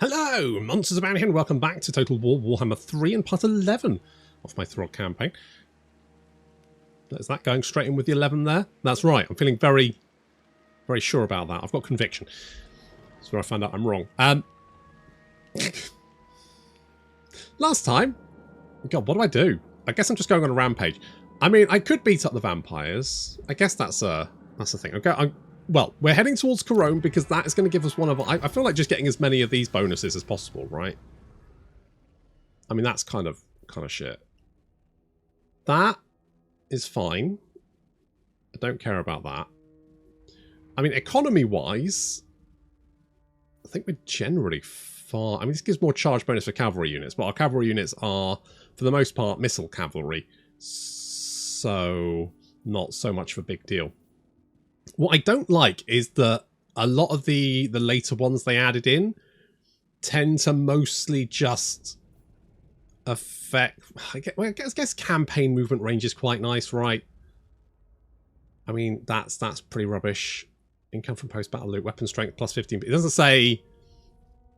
Hello, Monsters About here, and welcome back to Total War Warhammer 3 and part 11 of my Throgg campaign. Is that going straight in with the 11 there? That's right, I'm feeling very sure about that. I've got conviction. That's where I found out I'm wrong. Last time, God, what do I do? I guess I'm just going on a rampage. I mean, I could beat up the vampires. I guess that's the thing. Okay, well, we're heading towards Corone because that is going to give us one of... I feel like just getting as many of these bonuses as possible, right? I mean, that's kind of shit. That is fine. I don't care about that. I mean, economy-wise, I think we're generally far... I mean, this gives more charge bonus for cavalry units, but our cavalry units are, for the most part, missile cavalry. So, not so much of a big deal. What I don't like is that a lot of the later ones they added in tend to mostly just affect... I guess campaign movement range is quite nice, right? I mean, that's pretty rubbish. Income from post-battle loot, weapon strength plus 15%. It doesn't say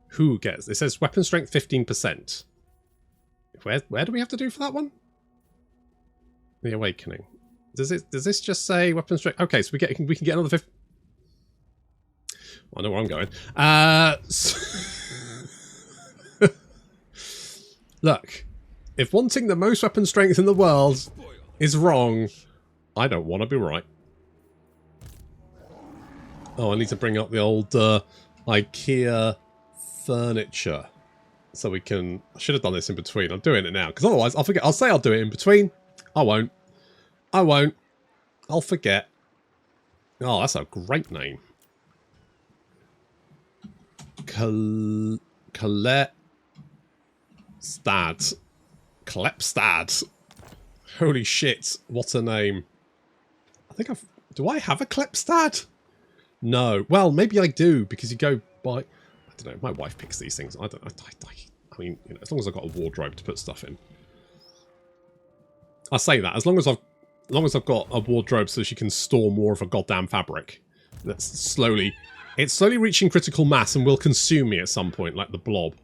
who gets. It says weapon strength 15%. Where do we have to do for that one? The Awakening. Does this just say weapon strength? Okay, so we can get another 50. Well, I know where I'm going. Look, if wanting the most weapon strength in the world is wrong, I don't want to be right. Oh, I need to bring up the old IKEA furniture so we can... I should have done this in between. I'm doing it now because otherwise I'll forget. I'll say I'll do it in between. I won't. I won't. I'll forget. Oh, that's a great name. Klepstad. Holy shit, what a name. I think I've... Do I have a Klepstad? No. Well, maybe I do, because you go by... I don't know, my wife picks these things. I mean, you know, as long as I've got a wardrobe to put stuff in. I say that, as long as I've got a wardrobe so she can store more of a goddamn fabric. That's slowly... It's slowly reaching critical mass and will consume me at some point, like the blob.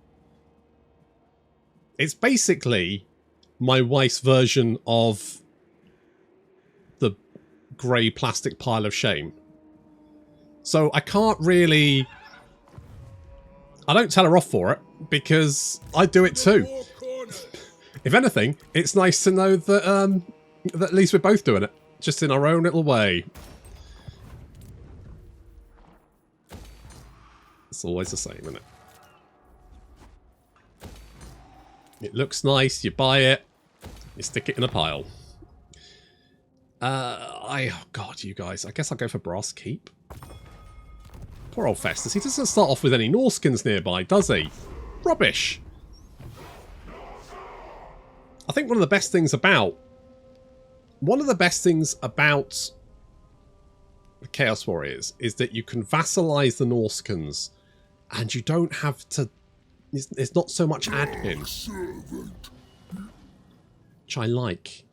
It's basically my wife's version of the grey plastic pile of shame. So I can't really... I don't tell her off for it, because I do it too. If anything, it's nice to know that, that at least we're both doing it. Just in our own little way. It's always the same, isn't it? It looks nice, you buy it, you stick it in a pile. Oh god, you guys. I guess I'll go for Brass Keep. Poor old Festus. He doesn't start off with any Norscans nearby, does he? Rubbish. I think one of the best things about the Chaos Warriors is that you can vassalize the Norscans and you don't have to... It's not so much admin. Which I like.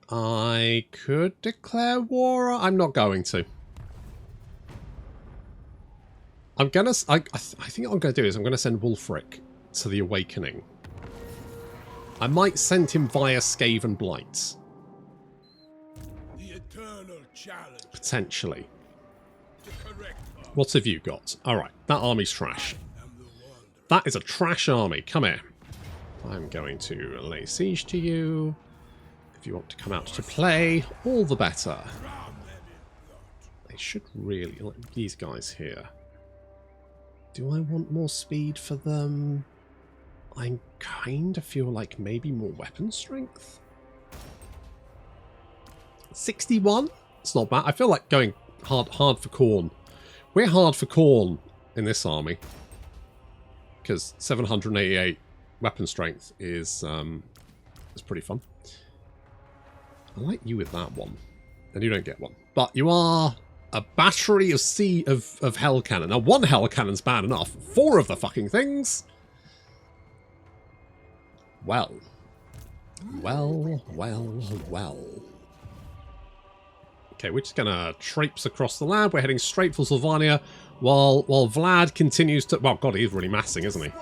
I could declare war. I'm not going to. I think what I'm going to do is I'm going to send Wulfric to the Awakening. I might send him via Scathe and Blight. The eternal challenge. Potentially. What have you got? Alright, that army's trash. That is a trash army. Come here. I'm going to lay siege to you. If you want to come out to play, all the better. They should really... like these guys here. Do I want more speed for them? I kind of feel like maybe more weapon strength. 61? It's not bad. I feel like going hard for corn. We're hard for corn in this army. Because 788 weapon strength is pretty fun. I like you with that one. And you don't get one. But you are a battery of hell cannon. Now, one hell cannon's bad enough. 4 of the fucking things? Well. Okay, we're just gonna traipse across the land. We're heading straight for Sylvania, while Vlad continues to... Well, God, he's really massing, isn't he?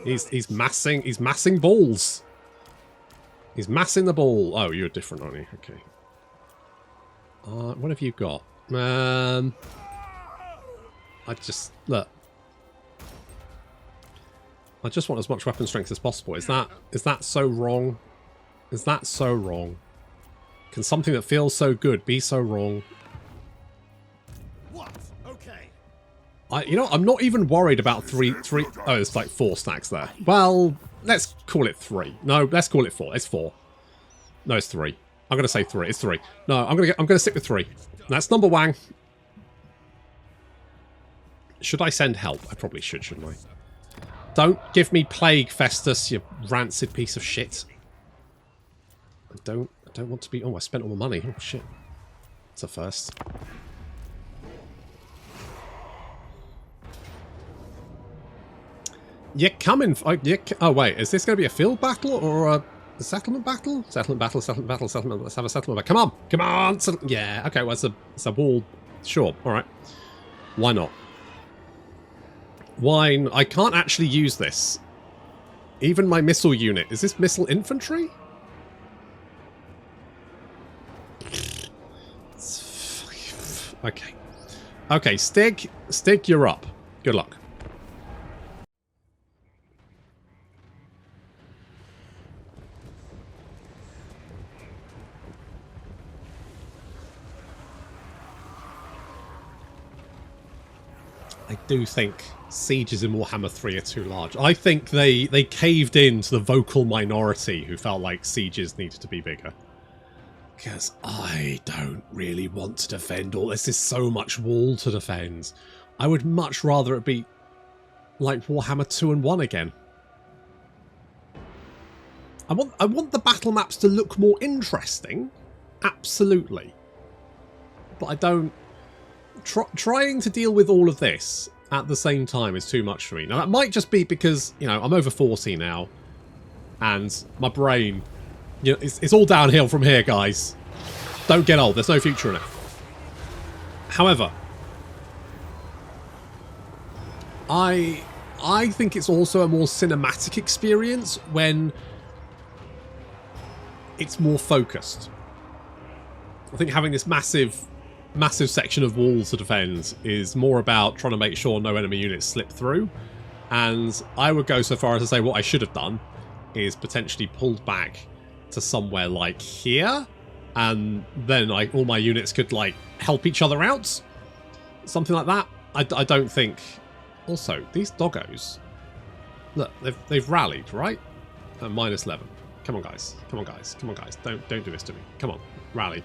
He's massing balls. He's massing the ball. Oh, you're different, aren't you? Okay. What have you got? I just look. I just want as much weapon strength as possible. Is that so wrong? Is that so wrong? Can something that feels so good be so wrong? What? Okay. You know, I'm not even worried about three. Oh, it's like 4 stacks there. Well, let's call it 3. No, let's call it 4. It's 4. No, it's 3. I'm gonna say 3. It's 3. No, I'm gonna stick with 3. That's number 1. Should I send help? I probably should, shouldn't I? Don't give me plague, Festus, you rancid piece of shit. I don't want to be... Oh, I spent all my money. Oh, shit. It's a first. You're coming... Oh, wait. Is this going to be a field battle or a settlement battle? Settlement battle, settlement battle, settlement... Let's have a settlement battle. Come on! Come on! Yeah, okay, well, it's a wall. Sure, alright. Why not? Why... I can't actually use this. Even my missile unit. Is this missile infantry? Okay. Okay, Stig, you're up. Good luck. I do think sieges in Warhammer 3 are too large. I think they caved in to the vocal minority who felt like sieges needed to be bigger. Because I don't really want to defend all this. Is so much wall to defend. I would much rather it be like Warhammer 2 and 1 again. I want the battle maps to look more interesting. Absolutely. But I don't... Trying to deal with all of this at the same time is too much for me. Now, that might just be because, you know, I'm over 40 now. And my brain... You know, it's all downhill from here, guys. Don't get old. There's no future in it. However, I think it's also a more cinematic experience when it's more focused. I think having this massive section of walls to defend is more about trying to make sure no enemy units slip through. And I would go so far as to say what I should have done is potentially pulled back to somewhere like here, and then like all my units could like help each other out, something like that. I don't think. Also, these doggos, look, they've rallied, right? Minus 11. Come on, guys. Come on, guys. Come on, guys. Don't do this to me. Come on, rally.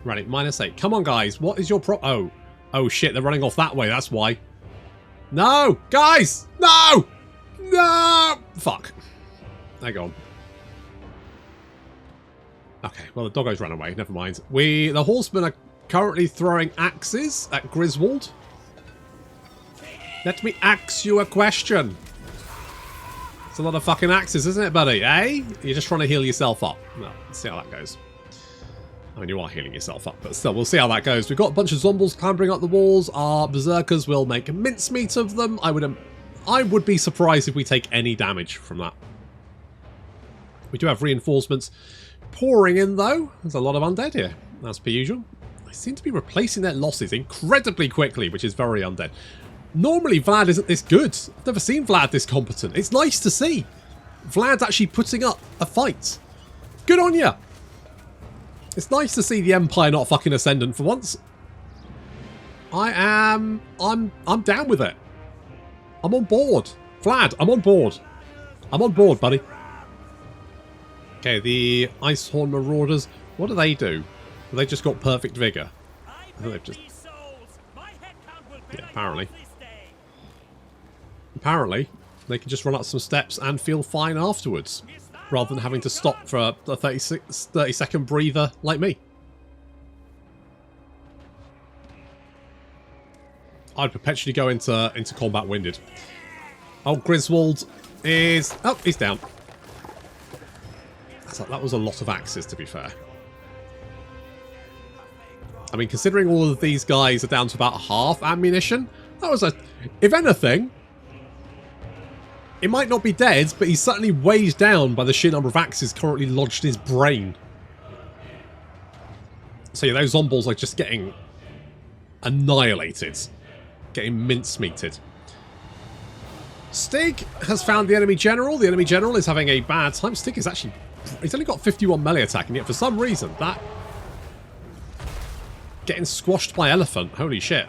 Minus 8. Come on, guys. What is your oh shit, they're running off that way. That's why. No, guys, no. Fuck. They're gone. Okay, well, the doggos ran away. Never mind. The horsemen are currently throwing axes at Griswold. Let me ask you a question. It's a lot of fucking axes, isn't it, buddy? Eh? You're just trying to heal yourself up. No, let's see how that goes. I mean, you are healing yourself up, but still, we'll see how that goes. We've got a bunch of zombies clambering up the walls. Our berserkers will make a mincemeat of them. I would be surprised if we take any damage from that. We do have reinforcements pouring in, though. There's a lot of undead here, as per usual. They seem to be replacing their losses incredibly quickly, which is very undead. Normally, Vlad isn't this good. I've never seen Vlad this competent. It's nice to see. Vlad's actually putting up a fight. Good on ya. It's nice to see the Empire not fucking ascendant for once. I'm down with it. I'm on board. Vlad, I'm on board. I'm on board, buddy. Okay, the Icehorn Marauders. What do? Have they just got perfect vigor? I think they've just... Yeah, apparently. Apparently, they can just run up some steps and feel fine afterwards, rather than having to stop for a 30-second breather like me. I'd perpetually go into combat winded. Oh, Griswold is... Oh, he's down. That was a lot of axes, to be fair. I mean, considering all of these guys are down to about half ammunition, that was a... If anything... It might not be dead, but he's certainly weighed down by the sheer number of axes currently lodged in his brain. So yeah, those zombies are just getting annihilated. Getting mincemeated. Stig has found the enemy general. The enemy general is having a bad time. Stig is actually... He's only got 51 melee attack, and yet for some reason that... Getting squashed by elephant. Holy shit.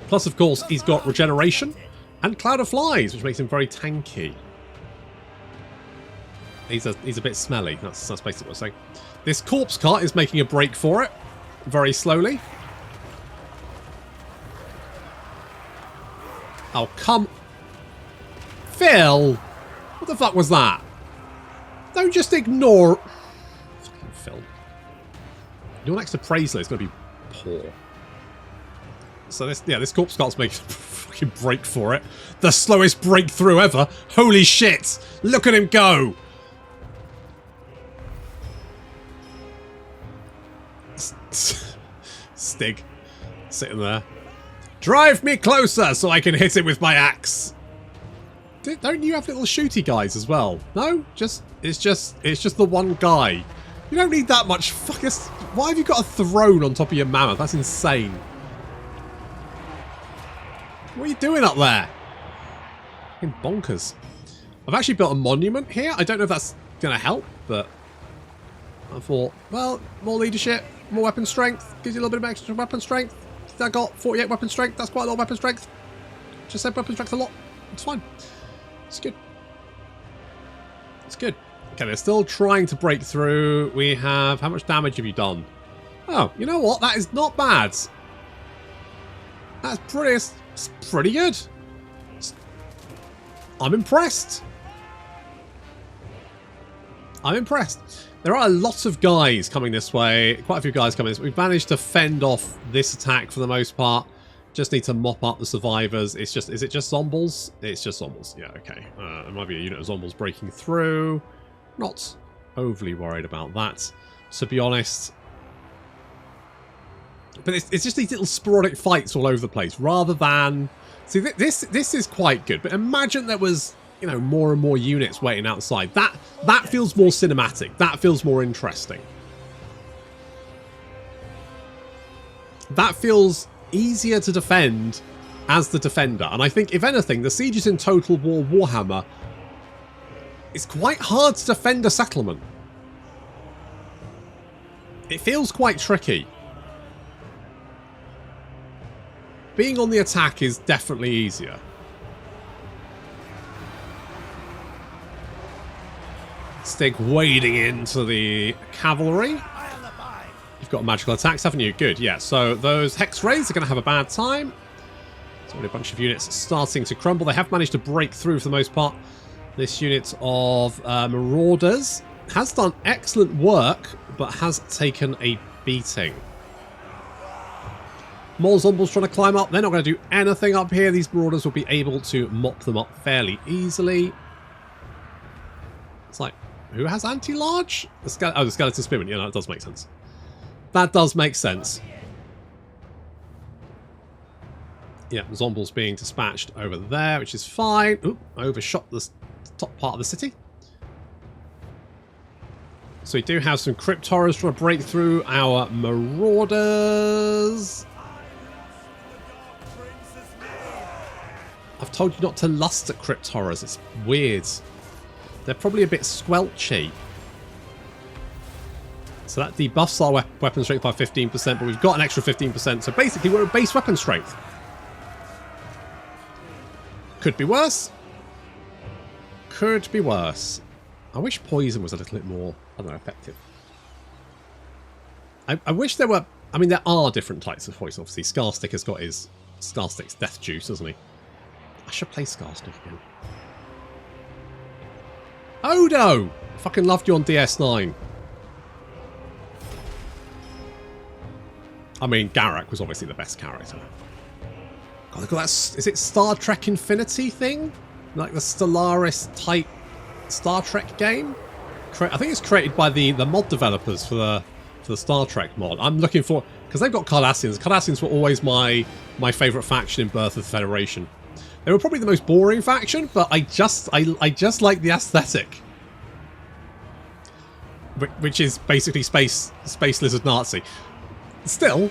Plus, of course, he's got regeneration and Cloud of Flies, which makes him very tanky. He's a bit smelly. That's basically what I'm saying. This corpse cart is making a break for it. Very slowly. Oh, come... Phil! What the fuck was that? Don't just ignore... Fucking Phil. Your next appraisal is going to be poor. So this corpse cart's making a fucking break for it. The slowest breakthrough ever. Holy shit! Look at him go! Stig. Sitting there. Drive me closer so I can hit it with my axe. Don't you have little shooty guys as well? No? It's just the one guy. You don't need that much fucking... Why have you got a throne on top of your mammoth? That's insane. What are you doing up there? Fucking bonkers. I've actually built a monument here. I don't know if that's going to help, but I thought, well, more leadership, more weapon strength, gives you a little bit of extra weapon strength. I got 48 weapon strength. That's quite a lot of weapon strength. Just said weapon strength a lot. It's fine. It's good. It's good. Okay, they're still trying to break through. We have... How much damage have you done? Oh, you know what? That is not bad. That's pretty good. I'm impressed. I'm impressed. There are a lot of guys coming this way. Quite a few guys coming this way. We've managed to fend off this attack for the most part. Just need to mop up the survivors. It's just... Is it just zombies? It's just zombies. Yeah, okay. There might be a unit of zombies breaking through. Not overly worried about that, to be honest. But it's just these little sporadic fights all over the place, rather than... See, this is quite good, but imagine there was, you know, more and more units waiting outside. That feels more cinematic. That feels more interesting. That feels easier to defend as the defender. And I think, if anything, the sieges in Total War Warhammer... It's quite hard to defend a settlement. It feels quite tricky. Being on the attack is definitely easier. Stig wading into the cavalry. You've got magical attacks, haven't you? Good, yeah. So those Hex Rays are going to have a bad time. There's already a bunch of units starting to crumble. They have managed to break through for the most part. This unit of Marauders has done excellent work, but has taken a beating. More zombies trying to climb up. They're not going to do anything up here. These Marauders will be able to mop them up fairly easily. It's like, who has anti-large? The Skeleton Spearman. Yeah, no, that does make sense. That does make sense. Yeah, zombies being dispatched over there, which is fine. Oop, overshot the top part of the city. So we do have some Crypt Horrors trying to break through our Marauders. I've told you not to lust at Crypt Horrors. It's weird. They're probably a bit squelchy. So that debuffs our weapon strength by 15%, but we've got an extra 15%. So basically we're at base weapon strength. Could be worse. Could be worse. I wish poison was a little bit more, I don't know, effective. I wish there were... I mean, there are different types of poison. Obviously, Scarstick has got his... Scarstick's death juice, doesn't he? I should play Scarstick again. Odo! I fucking loved you on DS9. I mean, Garak was obviously the best character. God, look at that... Is it Star Trek Infinity thing? Like the Stellaris type Star Trek game? I think it's created by the mod developers for the Star Trek mod. I'm looking for... Because they've got Cardassians. Cardassians were always my favourite faction in Birth of the Federation. They were probably the most boring faction, but I just like the aesthetic. Which is basically space lizard Nazi. Still,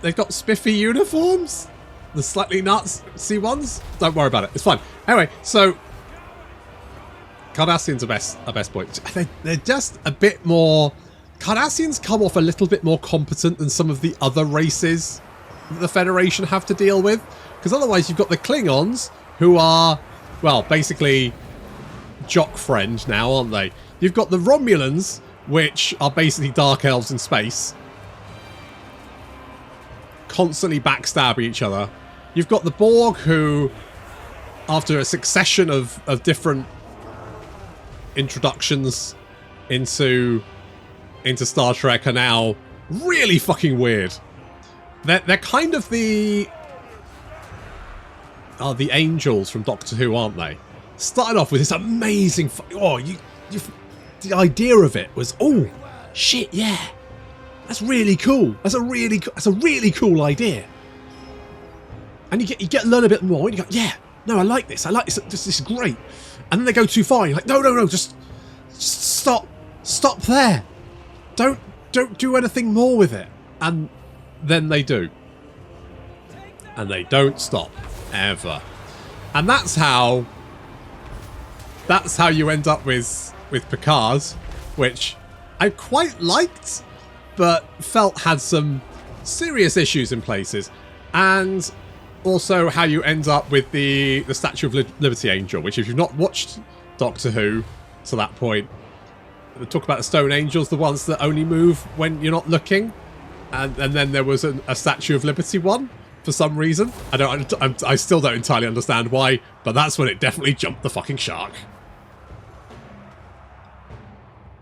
they've got spiffy uniforms. The slightly Nazi ones. Don't worry about it. It's fine. Anyway, so Cardassians are best point. They're just a bit more. Cardassians come off a little bit more competent than some of the other races that the Federation have to deal with. Because otherwise, you've got the Klingons, who are, well, basically jock friend now, aren't they? You've got the Romulans, which are basically dark elves in space, constantly backstabbing each other. You've got the Borg, who, after a succession of different introductions into Star Trek, are now really fucking weird. They're kind of the angels from Doctor Who, aren't they? Started off with this amazing. The idea of it was, oh shit, yeah, that's really cool. That's a really cool idea. And you get to learn a bit more, and you go, yeah, no, I like this. This is great. And then they go too far. And you're like, no, just stop there. Don't do anything more with it. And then they do, and they don't stop ever. And that's how you end up with Picard, which I quite liked, but felt had some serious issues in places. And also how you end up with the Statue of Liberty Angel, which, if you've not watched Doctor Who to that point, they talk about the Stone Angels, the ones that only move when you're not looking. And then there was a Statue of Liberty one for some reason. I still don't entirely understand why, but that's when it definitely jumped the fucking shark.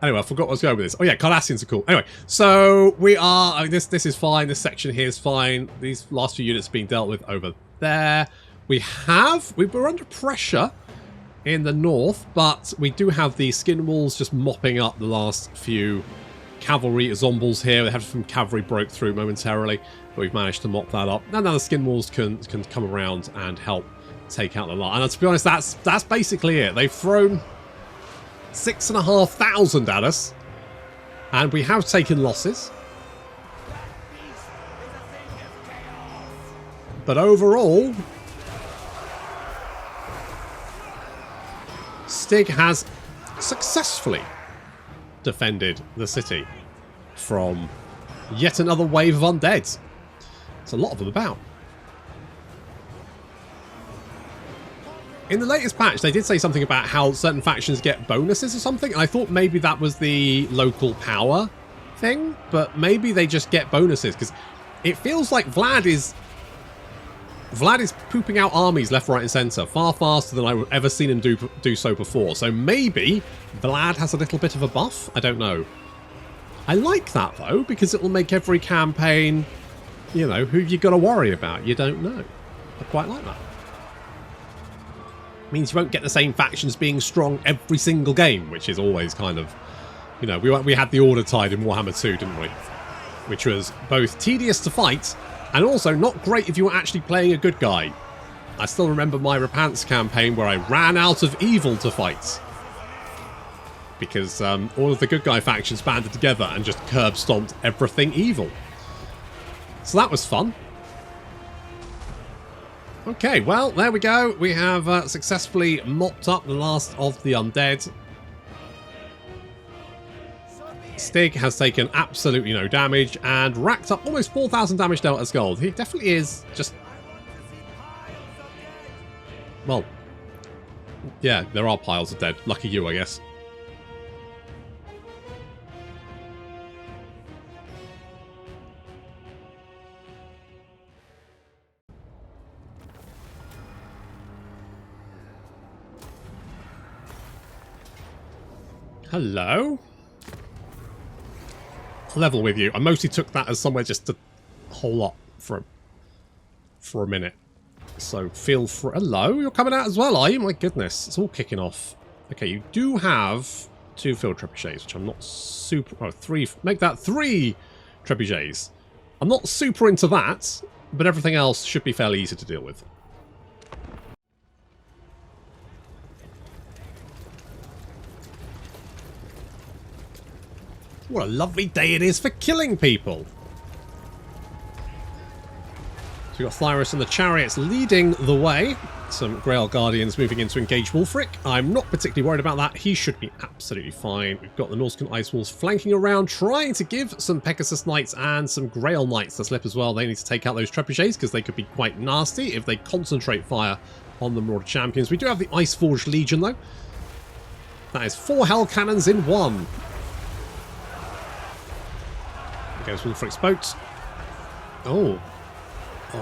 Anyway, I forgot what I was going with this. Oh yeah, Cardassians are cool. Anyway, so we are. I mean, this is fine. This section here is fine. These last few units being dealt with over there. We were under pressure in the north, but we do have the skin walls just mopping up the last few cavalry zombies here. They have some cavalry broke through momentarily, but we've managed to mop that up. And now the skin walls can come around and help take out the line. And to be honest, that's basically it. They've thrown 6,500 at us, and we have taken losses. But overall, Stig has successfully defended the city from yet another wave of undead. There's a lot of them about. In the latest patch, they did say something about how certain factions get bonuses or something, and I thought maybe that was the local power thing, but maybe they just get bonuses, because it feels like Vlad is pooping out armies left, right and centre far faster than I've ever seen him do so before. So maybe Vlad has a little bit of a buff. I don't know. I like that though, because it will make every campaign, you know, who you got to worry about. You don't know. I quite like that. Means you won't get the same factions being strong every single game, which is always kind of, you know, we had the Order Tide in Warhammer 2, didn't we? Which was both tedious to fight and also not great if you were actually playing a good guy. I still remember my Repants campaign where I ran out of evil to fight, because all of the good guy factions banded together and just curb stomped everything evil. So that was fun. Okay, well, there we go. We have successfully mopped up the last of the undead. Stig has taken absolutely no damage and racked up almost 4,000 damage dealt as gold. He definitely is just... Well, yeah, there are piles of dead. Lucky you, I guess. Hello? I'll level with you. I mostly took that as somewhere just to hole up for a minute. So feel free. Hello? You're coming out as well, are you? My goodness. It's all kicking off. Okay, you do have 2 field trebuchets, which I'm not super... Oh, 3. Make that 3 trebuchets. I'm not super into that, but everything else should be fairly easy to deal with. What a lovely day it is for killing people. So we've got Thyrus and the Chariots leading the way. Some Grail Guardians moving in to engage Wulfric. I'm not particularly worried about that. He should be absolutely fine. We've got the Norscan Ice Wolves flanking around, trying to give some Pegasus Knights and some Grail Knights the slip as well. They need to take out those Trebuchets because they could be quite nasty if they concentrate fire on the Marauder Champions. We do have the Ice Forged Legion though. That is 4 Hell Cannons in 1. There goes Wulfric's boat. Oh,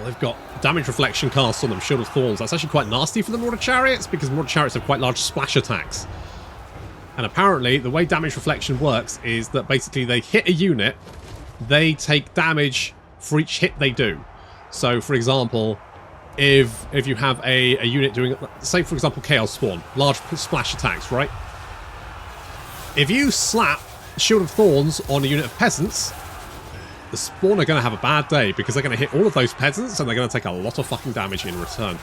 they've got damage reflection cast on them, Shield of Thorns. That's actually quite nasty for the Marauder Chariots because Marauder Chariots have quite large splash attacks. And apparently the way damage reflection works is that basically they hit a unit, they take damage for each hit they do. So for example, if you have a unit doing, say for example Chaos Spawn, large splash attacks, right? If you slap Shield of Thorns on a unit of peasants, the Spawn are going to have a bad day because they're going to hit all of those peasants and they're going to take a lot of fucking damage in return.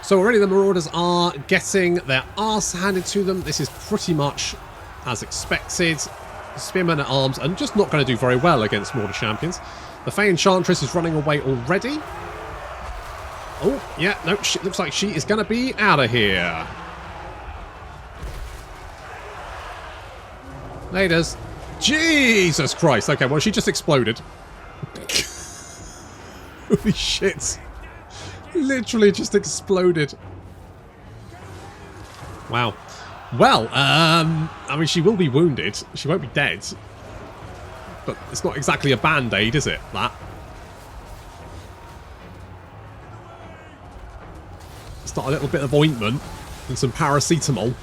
So already the Marauders are getting their arse handed to them. This is pretty much as expected. Spearmen at Arms are just not going to do very well against Marauder Champions. The Fey Enchantress is running away already. Oh, yeah, no, it looks like she is going to be out of here. Laters. Jesus Christ. Okay, well, she just exploded. Holy shit. Literally just exploded. Wow. Well, I mean, she will be wounded. She won't be dead. But it's not exactly a band-aid, is it, that? It's not a little bit of ointment and some paracetamol.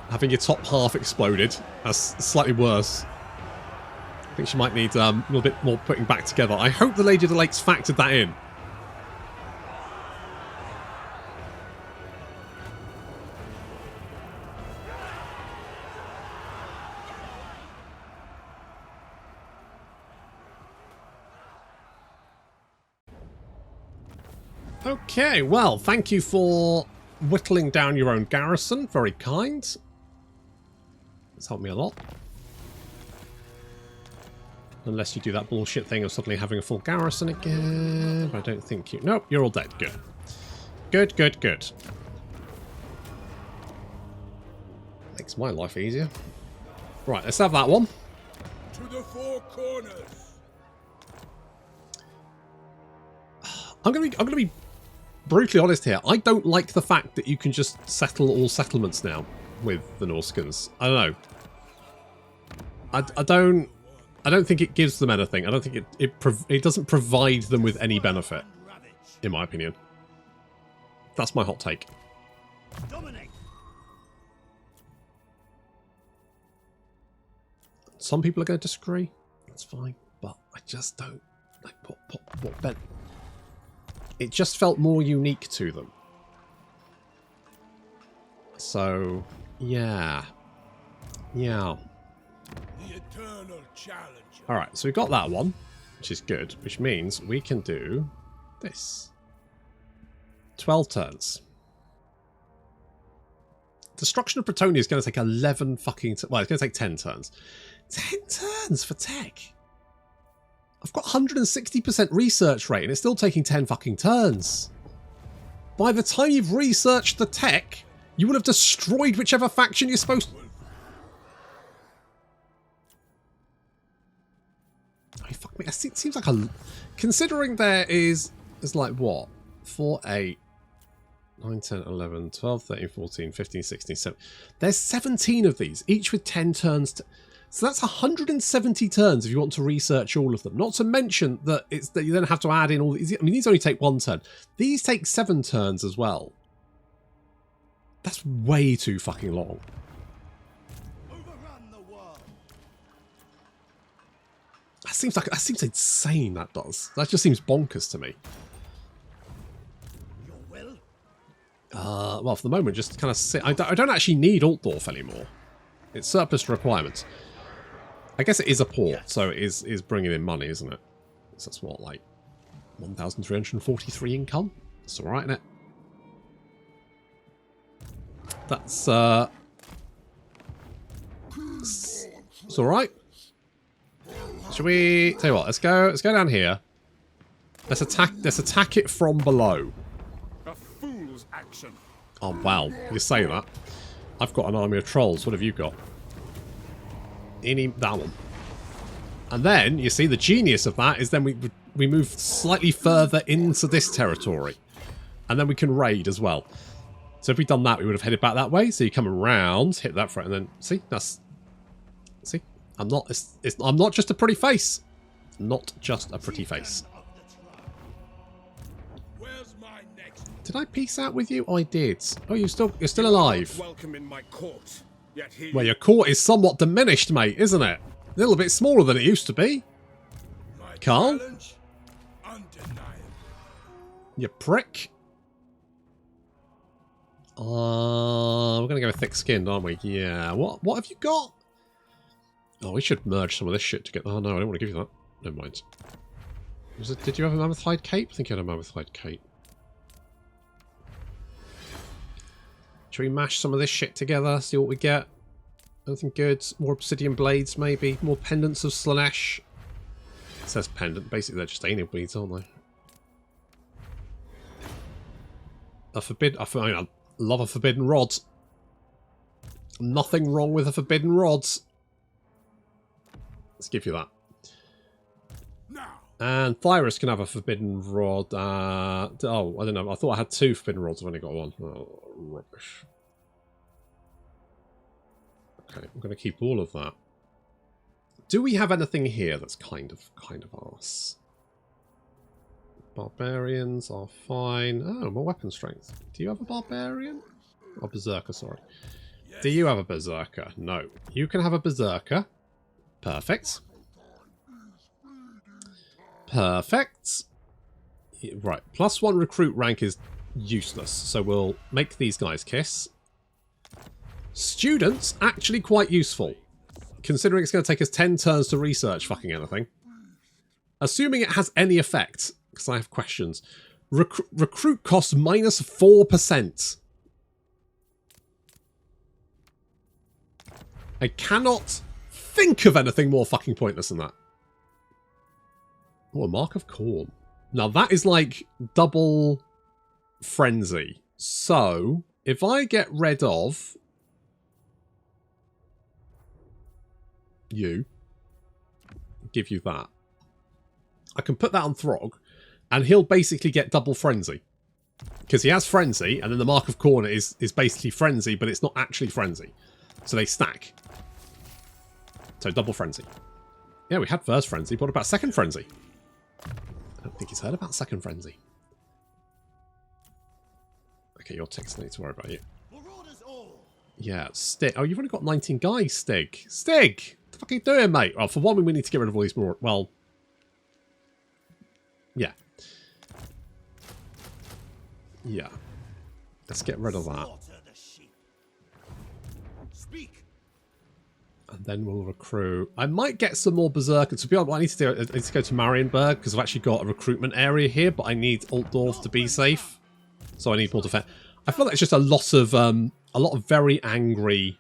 Having your top half exploded. That's slightly worse. I think she might need a little bit more putting back together. I hope the Lady of the Lakes factored that in. Okay, well, thank you for whittling down your own garrison. Very kind. It's helped me a lot. Unless you do that bullshit thing of suddenly having a full garrison again. But I don't think you... Nope, you're all dead. Good. Good, good, good. Makes my life easier. Right, let's have that one. To the 4 corners. I'm gonna be brutally honest here. I don't like the fact that you can just settle all settlements now with the Norscans. I don't know. I don't think it gives them anything. I don't think it doesn't provide them with any benefit, in my opinion. That's my hot take. Some people are going to disagree. That's fine, but I just don't like what Ben. It just felt more unique to them. So, yeah. Yeah. The eternal challenge. Alright, so we've got that one, which is good, which means we can do this. 12 turns. Destruction of Bretonnia is going to take 11 fucking... well, it's going to take 10 turns. 10 turns for tech? I've got 160% research rate and it's still taking 10 fucking turns. By the time you've researched the tech, you will have destroyed whichever faction you're supposed to... Oh, fuck me. It seems like a... Considering there is like what? 4, 8, 9, 10, 11, 12, 13, 14, 15, 16, 17. There's 17 of these, each with 10 turns to... So that's 170 turns if you want to research all of them. Not to mention that it's that you then have to add in all these. I mean, these only take 1 turn. These take 7 turns as well. That's way too fucking long. Overrun the world. That seems insane. That does. That just seems bonkers to me. Your will? Well, for the moment, just kind of sit. I don't actually need Altdorf anymore. It's surplus to requirements. I guess it is a port, so it is bringing in money, isn't it? So that's what, like 1,343 income. That's alright, isn't it? That's it's alright. Should we tell you what, let's go down here. Let's attack it from below. A fool's action. Oh wow, you say that. I've got an army of trolls. What have you got? That one. And then, you see, the genius of that is then we move slightly further into this territory. And then we can raid as well. So if we'd done that, we would have headed back that way. So you come around, hit that front, and then, see, see, I'm not just a pretty face. Not just a pretty face. Where's my next? Did I peace out with you? Oh, I did. Oh, you're still alive. Welcome in my court. Yet he... Well, your court is somewhat diminished, mate, isn't it? A little bit smaller than it used to be. My Carl? challenge? Undeniable. You prick. We're going to go thick-skinned, aren't we? Yeah. What have you got? Oh, we should merge some of this shit together. Oh, no, I don't want to give you that. Never mind. Did you have a mammoth hide cape? I think you had a mammoth hide cape. Should we mash some of this shit together? See what we get? Anything good? More obsidian blades, maybe? More pendants of Slanesh? It says pendant. Basically, they're just anal beads, aren't they? I love a forbidden rod. Nothing wrong with a forbidden rod. Let's give you that. Now. And Thyrus can have a forbidden rod. Oh, I don't know. I thought I had 2 forbidden rods. I've only got 1. Oh, rubbish. Okay, I'm going to keep all of that. Do we have anything here that's kind of arse? Barbarians are fine. Oh, more weapon strength. Do you have a barbarian? Oh, berserker, sorry. Yes. Do you have a berserker? No. You can have a berserker. Perfect. Perfect. Right, +1 recruit rank is useless, so we'll make these guys kiss. Students, actually quite useful, considering it's going to take us 10 turns to research fucking anything. Assuming it has any effect, because I have questions. Recruit costs -4%. I cannot think of anything more fucking pointless than that. Oh, a Mark of Corn. Now that is like double frenzy. So, if I get rid of you, give you that, I can put that on Throgg, and he'll basically get double frenzy. Because he has frenzy, and then the Mark of Corn is basically frenzy, but it's not actually frenzy. So they stack. So double frenzy. Yeah, we had first frenzy, but what about second frenzy? I don't think he's heard about second frenzy. Okay, you're ticks, I need to worry about you. Yeah, Stig. Oh, you've only got 19 guys, Stig. Stig! What the fuck are you doing, mate? Well, for one, we need to get rid of all these more... Well... Yeah. Yeah. Let's get rid of that. And then we'll recruit... I might get some more Berserkers. To be honest, what I need to do is to go to Marienburg, because I've actually got a recruitment area here, but I need Altdorf to be safe. So I need more defense. I feel like it's just a lot of very angry...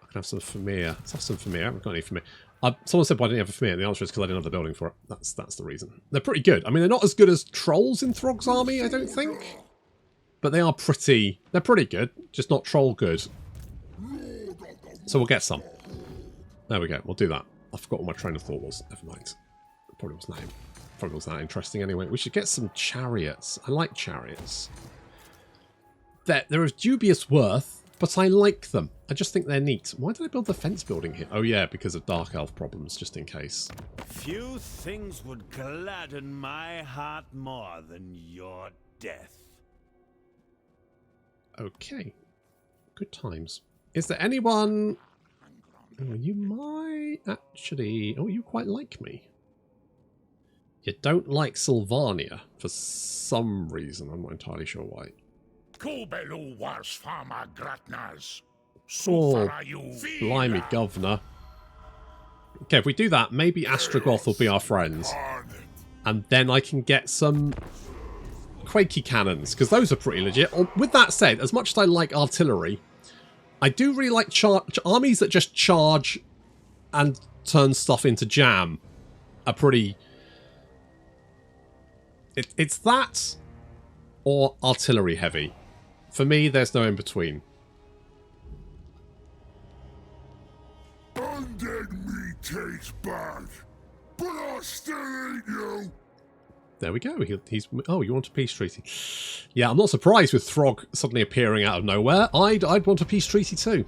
I can have some Famir. Let's have some Famir. I haven't got any Famir. Someone said, why didn't you have a Famir? And the answer is because I didn't have the building for it. That's the reason. They're pretty good. I mean, they're not as good as trolls in Throgg's army, I don't think. But they are pretty... They're pretty good. Just not troll good. So we'll get some. There we go. We'll do that. I forgot what my train of thought was. Never mind. Probably wasn't that interesting anyway. We should get some chariots. I like chariots. They're of dubious worth, but I like them. I just think they're neat. Why did I build the fence building here? Oh yeah, because of Dark Elf problems, just in case. Few things would gladden my heart more than your death. Okay. Good times. Is there anyone... Oh, you might actually... Oh, you quite like me. You don't like Sylvania for some reason. I'm not entirely sure why. Kubelu wars farmer Gratnas. Oh, blimey, governor. Okay, if we do that, maybe Astrogoth will be our friends. And then I can get some Quakey cannons, because those are pretty legit. With that said, as much as I like artillery, I do really like armies that just charge and turn stuff into jam are pretty... It's that or artillery heavy. For me, there's no in between. Undead meat tastes bad, but I still eat you. There we go. He's... Oh, you want a peace treaty? Yeah, I'm not surprised with Throgg suddenly appearing out of nowhere. I'd want a peace treaty too.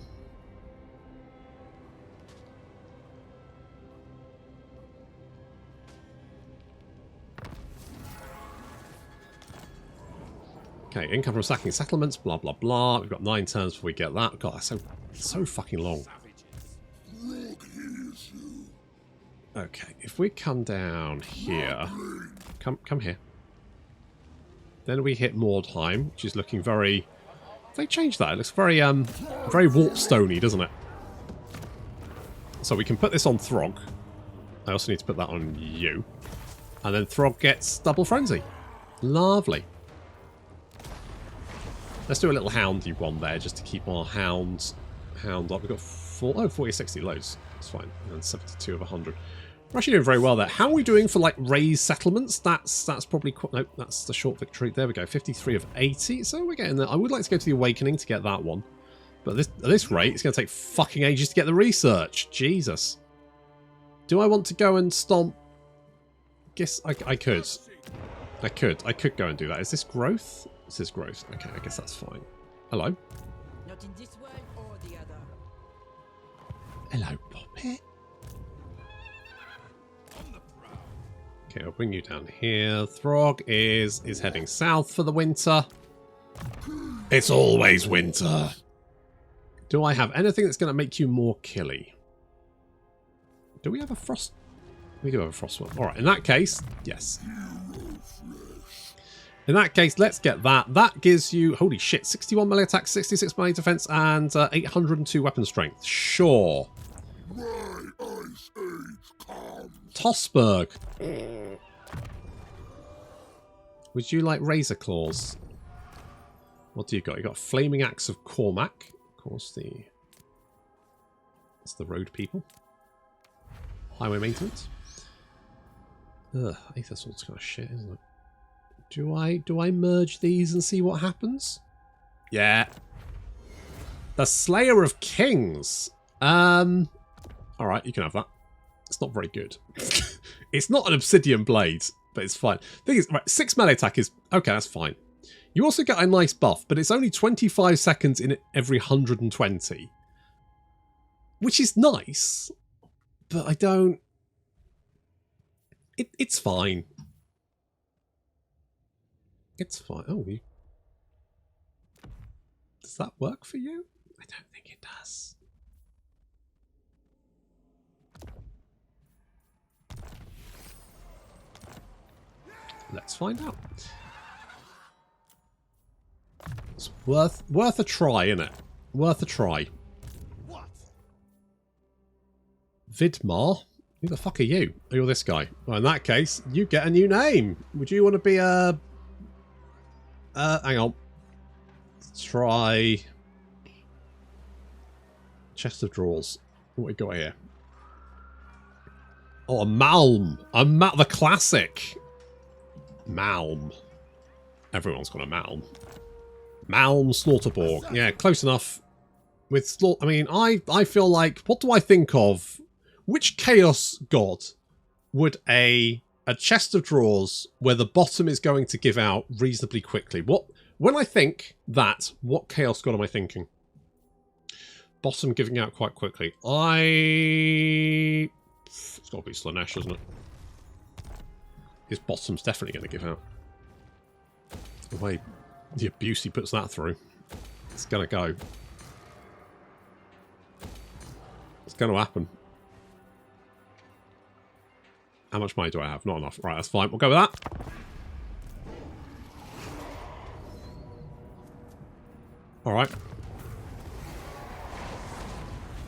Okay, income from sacking settlements, blah, blah, blah. We've got 9 turns before we get that. God, that's so fucking long. Okay, if we come down here... Come here. Then we hit Mordheim, which is looking very... They changed that. It looks very, very Warpstone-y, doesn't it? So we can put this on Throgg. I also need to put that on you. And then Throgg gets Double Frenzy. Lovely. Let's do a little houndy one there, just to keep our hound up. We've got 40, 60 loads. That's fine. And 72 of 100. We're actually doing very well there. How are we doing for, like, raised settlements? That's probably... Nope, that's the short victory. There we go. 53 of 80. So we're getting there. I would like to go to the Awakening to get that one. But at this rate, it's going to take fucking ages to get the research. Jesus. Do I want to go and stomp? Guess I could. I could go and do that. Is this growth? This is growth. Okay, I guess that's fine. Hello? Not in this world or the other. Hello, Poppet. Okay, I'll bring you down here. Throgg is heading south for the winter. It's always winter. Do I have anything that's going to make you more killy? Do we have a frost? We do have a frost one. Alright, in that case, yes. In that case, let's get that. That gives you, holy shit, 61 melee attack, 66 melee defense, and 802 weapon strength. Sure. Tossberg. Would you like Razor Claws? What do you got? You got Flaming Axe of Cormac. Of course, it's the road people. Highway maintenance. Ugh, Aether Sword's kind of shit, isn't it? Do I merge these and see what happens? Yeah. The Slayer of Kings. Alright, you can have that. It's not very good. It's not an obsidian blade, but it's fine. Thing is, right, 6 melee attack is... Okay, that's fine. You also get a nice buff, but it's only 25 seconds in every 120. Which is nice, but I don't... It's fine. It's fine. Oh, does that work for you? I don't think it does. Let's find out. It's worth a try, isn't it? Worth a try. What? Vidmar? Who the fuck are you? Oh, you're this guy. Well, in that case, you get a new name. Would you want to be a... hang on. Let's try... Chest of Drawers. What we got here? Oh, a Malm. The classic. Malm. Everyone's got a Malm. Malm Slaughterborg. Yeah, close enough. With I mean, I feel like... What do I think of? Which Chaos God would a chest of drawers where the bottom is going to give out reasonably quickly? When I think that, what Chaos God am I thinking? Bottom giving out quite quickly. It's got to be Slanesh, isn't it? His bottom's definitely going to give out. The way the abuse he puts that through. It's going to go. It's going to happen. How much money do I have? Not enough. Right, that's fine. We'll go with that. Alright.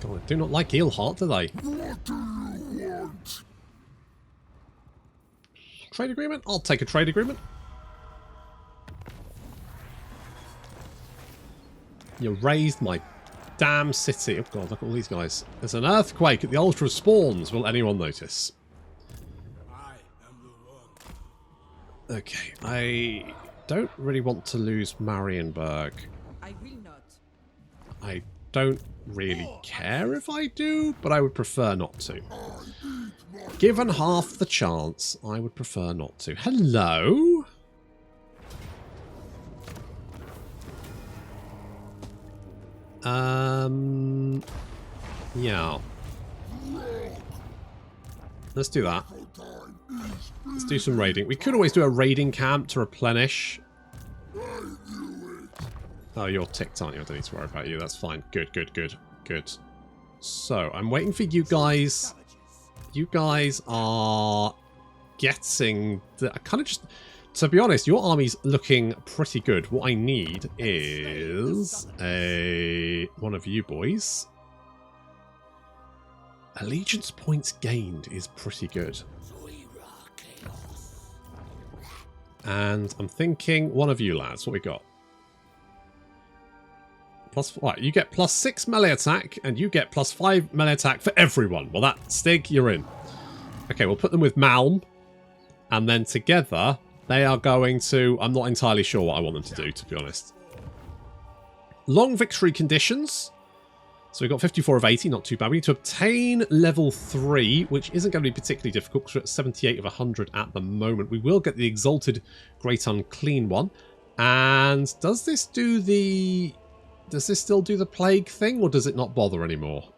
God, I do not like Eelheart, do they? What do you want? trade agreement? I'll take a trade agreement. You raised my damn city. Oh god, look at all these guys. There's an earthquake at the altar of spawns. Will anyone notice? Okay, I don't really want to lose Marienburg. I will not. I don't really care if I do, but I would prefer not to. Given half the chance, I would prefer not to. Hello? Yeah. Let's do that. Let's do some raiding. We could always do a raiding camp to replenish. Oh, you're ticked, aren't you? I don't need to worry about you. That's fine. Good, good, good, good. So, I'm waiting for you guys. You guys are getting the... kind of just... To be honest, your army's looking pretty good. What I need is one of you boys. Allegiance points gained is pretty good. And I'm thinking one of you lads. What we got? Plus, what? You get +6 melee attack, and you get +5 melee attack for everyone. Well, that Stig, you're in. Okay, we'll put them with Malm, and then together they are going to... I'm not entirely sure what I want them to do, to be honest. Long victory conditions. So we've got 54 of 80, not too bad. We need to obtain level 3, which isn't going to be particularly difficult because we're at 78 of 100 at the moment. We will get the Exalted Great Unclean one. And does this do the... Does this still do the plague thing, or does it not bother anymore?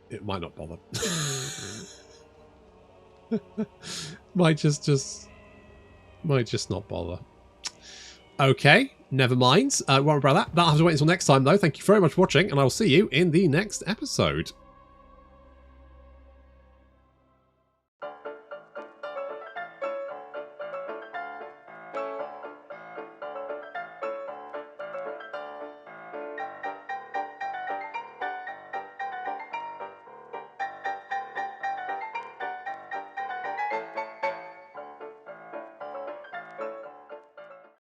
It might not bother. might just not bother. Okay, never mind. Worry about that. That'll have to wait until next time, though. Thank you very much for watching, and I will see you in the next episode.